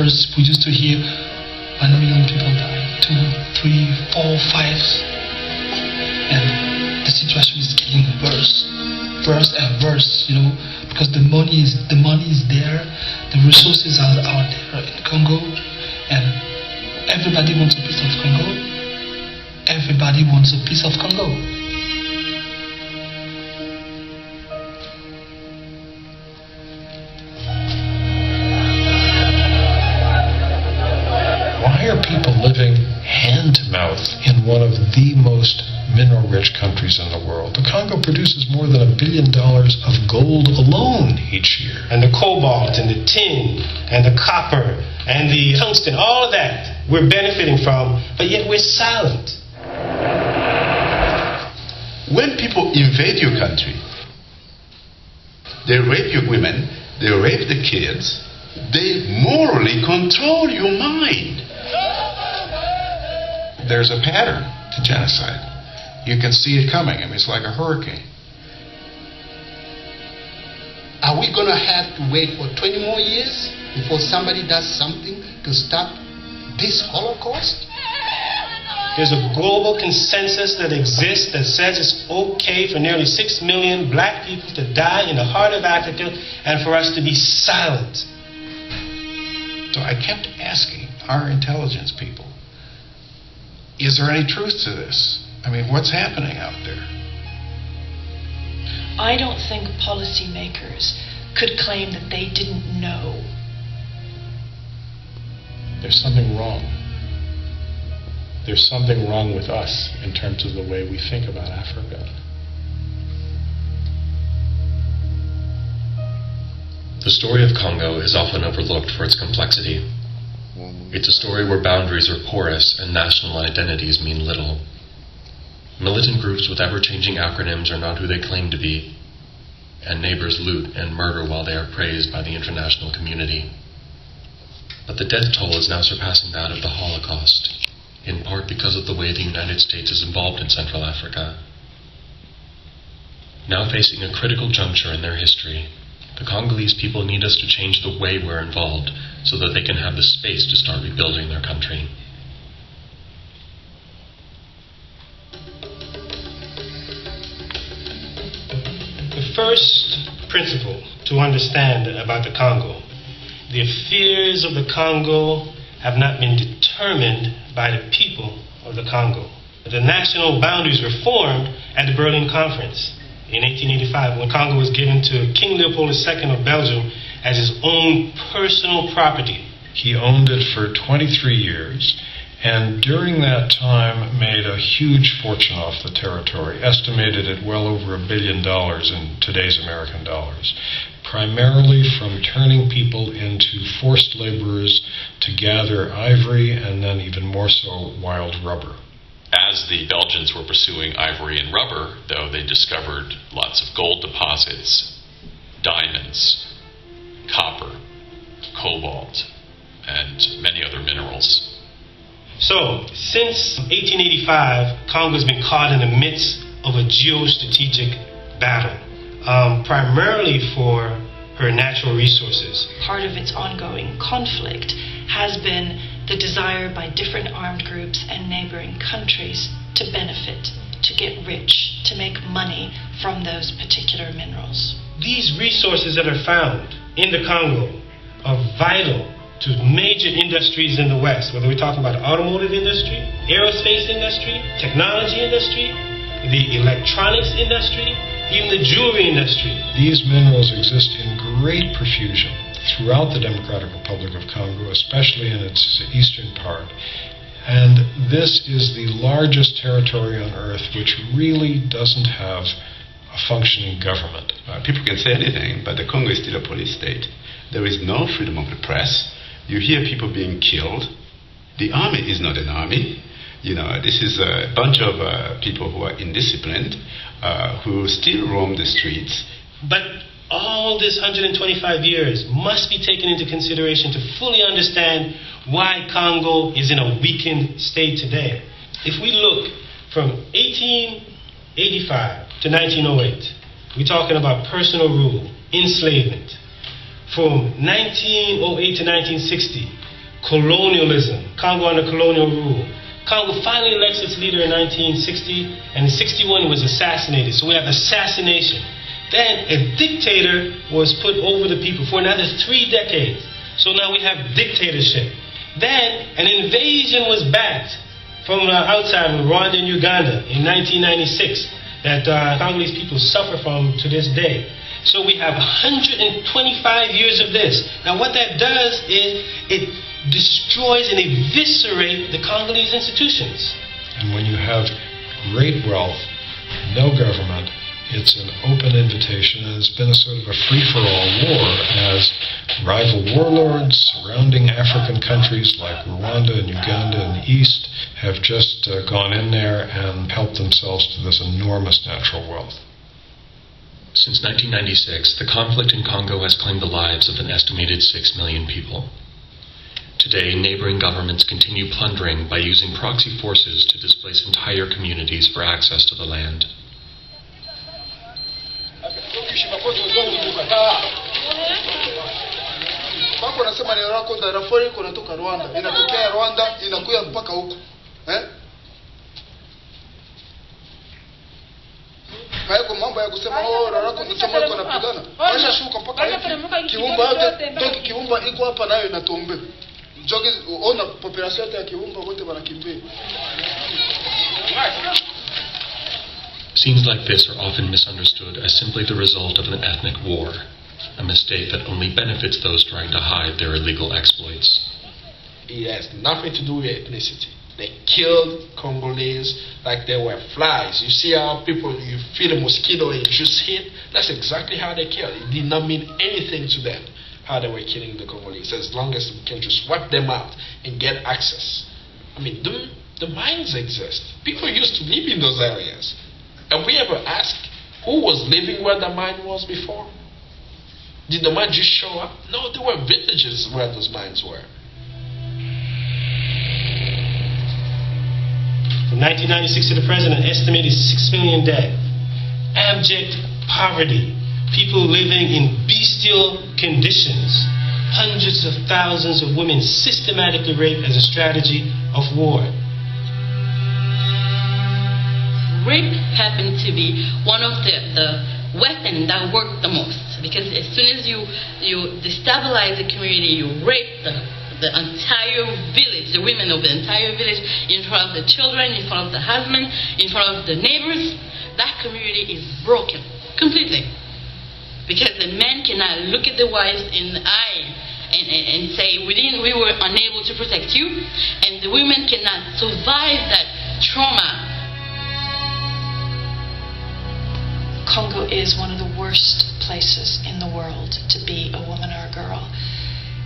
first we used to hear 1 million people die, 2, 3, 4, 5, and the situation is getting worse and worse, because the money is there, the resources are out there in Congo, and everybody wants a piece of Congo. Everybody wants a piece of Congo. Why are people living hand to mouth in one of the most mineral-rich countries in the world? The Congo produces more than $1 billion of gold alone each year. And the cobalt and the tin and the copper and the tungsten, all of that we're benefiting from, but yet we're silent. When people invade your country, they rape your women, they rape the kids, they morally control your mind. There's a pattern to genocide. You can see it coming. I mean, it's like a hurricane. Are we going to have to wait for 20 more years before somebody does something to stop this Holocaust? There's a global consensus that exists that says it's okay for nearly 6 million black people to die in the heart of Africa and for us to be silent. So I kept asking our intelligence people, is there any truth to this? I mean, what's happening out there? I don't think policymakers could claim that they didn't know. There's something wrong. There's something wrong with us in terms of the way we think about Africa. The story of Congo is often overlooked for its complexity. It's a story where boundaries are porous and national identities mean little. Militant groups with ever-changing acronyms are not who they claim to be, and neighbors loot and murder while they are praised by the international community. But the death toll is now surpassing that of the Holocaust, in part because of the way the United States is involved in Central Africa. Now facing a critical juncture in their history, the Congolese people need us to change the way we're involved so that they can have the space to start rebuilding their country. The first principle to understand about the Congo: the affairs of the Congo have not been determined by the people of the Congo. The national boundaries were formed at the Berlin Conference in 1885 when Congo was given to King Leopold II of Belgium as his own personal property. He owned it for 23 years, and during that time made a huge fortune off the territory, estimated at well over $1 billion in today's American dollars, primarily from turning people into forced laborers to gather ivory and then even more so wild rubber. As the Belgians were pursuing ivory and rubber, though, they discovered lots of gold deposits, diamonds, copper, cobalt, and many other minerals. So, since 1885, Congo has been caught in the midst of a geostrategic battle, primarily for her natural resources. Part of its ongoing conflict has been the desire by different armed groups and neighboring countries to benefit, to get rich, to make money from those particular minerals. These resources that are found in the Congo are vital to major industries in the West, whether we're talking about the automotive industry, aerospace industry, technology industry, the electronics industry, even the jewelry industry. These minerals exist in great profusion throughout the Democratic Republic of Congo, especially in its eastern part. And this is the largest territory on Earth which really doesn't have a functioning government. People can say anything, but the Congo is still a police state. There is no freedom of the press. You hear people being killed. The army is not an army. This is a bunch of people who are indisciplined, who still roam the streets. But all this 125 years must be taken into consideration to fully understand why Congo is in a weakened state today. If we look from 1885 to 1908, we're talking about personal rule, enslavement. From 1908 to 1960, colonialism, Congo under colonial rule. Congo finally elects its leader in 1960, and in 61 was assassinated. So we have assassination. Then a dictator was put over the people for another 3 decades. So now we have dictatorship. Then an invasion was backed from outside with Rwanda and Uganda in 1996 that Congolese people suffer from to this day. So we have 125 years of this. Now what that does is it destroys and eviscerates the Congolese institutions. And when you have great wealth, no government, it's an open invitation, and it's been a sort of a free-for-all war as rival warlords surrounding African countries like Rwanda and Uganda in the east have just gone in there and helped themselves to this enormous natural wealth. Since 1996, the conflict in Congo has claimed the lives of an estimated 6 million people. Today, neighboring governments continue plundering by using proxy forces to displace entire communities for access to the land. Bako nasema ni rako darafori iko natoka Rwanda, inatokea Rwanda inakuja mpaka huko. Haiko mambo ya kusema rako ndio iko napigana. Washa shuka mpaka hivi. Kiumba yote, donc kiumba iko hapa nayo inatombe. Jogi ona population yote ya kiumba wote wanakimbia. Scenes like this are often misunderstood as simply the result of an ethnic war, a mistake that only benefits those trying to hide their illegal exploits. It has nothing to do with ethnicity. They killed Congolese like they were flies. You see how people, you feel a mosquito and you just hit? That's exactly how they killed. It did not mean anything to them how they were killing the Congolese, as long as we can just wipe them out and get access. I mean, the mines exist. People used to live in those areas. Have we ever asked who was living where the mine was before? Did the mine just show up? No, there were villages where those mines were. From 1996 to the present, an estimated 6 million dead. Abject poverty. People living in bestial conditions. Hundreds of thousands of women systematically raped as a strategy of war. Rape happened to be one of the weapons that worked the most, because as soon as you destabilize the community, you rape the entire village, the women of the entire village, in front of the children, in front of the husband, in front of the neighbors. That community is broken completely, because the men cannot look at the wives in the eye and say, we were unable to protect you, and the women cannot survive that trauma. Congo is one of the worst places in the world to be a woman or a girl.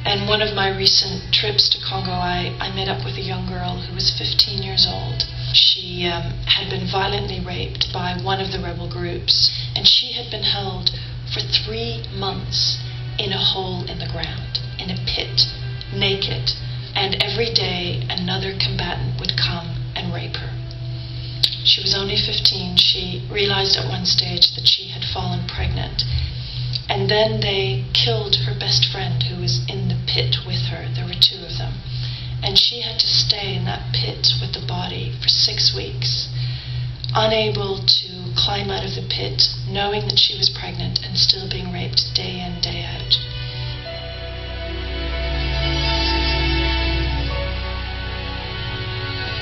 And one of my recent trips to Congo, I met up with a young girl who was 15 years old. She had been violently raped by one of the rebel groups, and she had been held for 3 months in a hole in the ground, in a pit, naked. And every day another combatant would come and rape her. She was only 15. She realized at one stage that she had fallen pregnant. And then they killed her best friend who was in the pit with her. There were 2 of them. And she had to stay in that pit with the body for 6 weeks, unable to climb out of the pit, knowing that she was pregnant and still being raped day in, day out.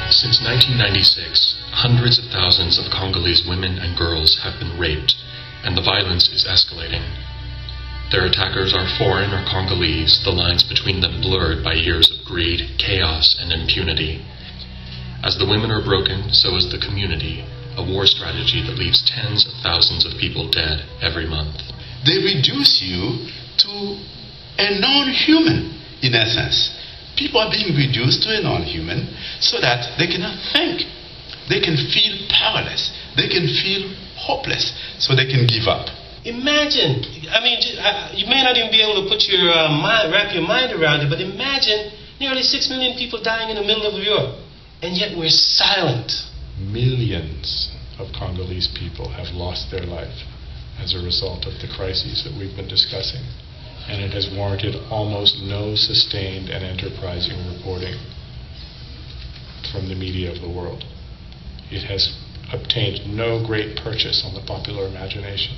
Since 1996, hundreds of thousands of Congolese women and girls have been raped, and the violence is escalating. Their attackers are foreign or Congolese, the lines between them blurred by years of greed, chaos, and impunity. As the women are broken, so is the community, a war strategy that leaves tens of thousands of people dead every month. They reduce you to a non-human, in essence. People are being reduced to a non-human so that they cannot think. They can feel powerless. They can feel hopeless, so they can give up. Imagine, I mean, you may not even be able to put your wrap your mind around it, but imagine nearly 6 million people dying in the middle of Europe, and yet we're silent. Millions of Congolese people have lost their life as a result of the crises that we've been discussing. and it has warranted almost no sustained and enterprising reporting from the media of the world. It has obtained no great purchase on the popular imagination.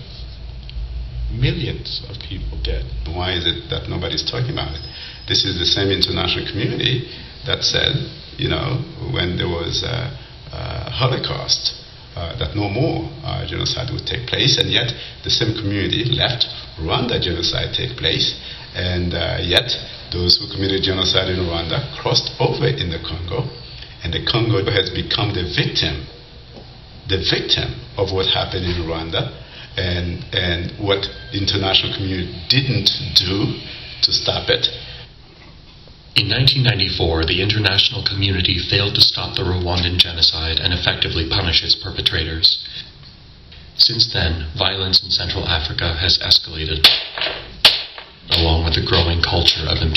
Millions of people dead. Why is it that nobody's talking about it? This is the same international community that said, when there was a Holocaust, that no more genocide would take place, and yet the same community left Rwanda genocide take place, and yet those who committed genocide in Rwanda crossed over in the Congo, and the Congo has become the victim of what happened in Rwanda, and what the international community didn't do to stop it. In 1994, the international community failed to stop the Rwandan genocide and effectively punish its perpetrators. Since then, violence in Central Africa has escalated, along with the growing culture of impunity.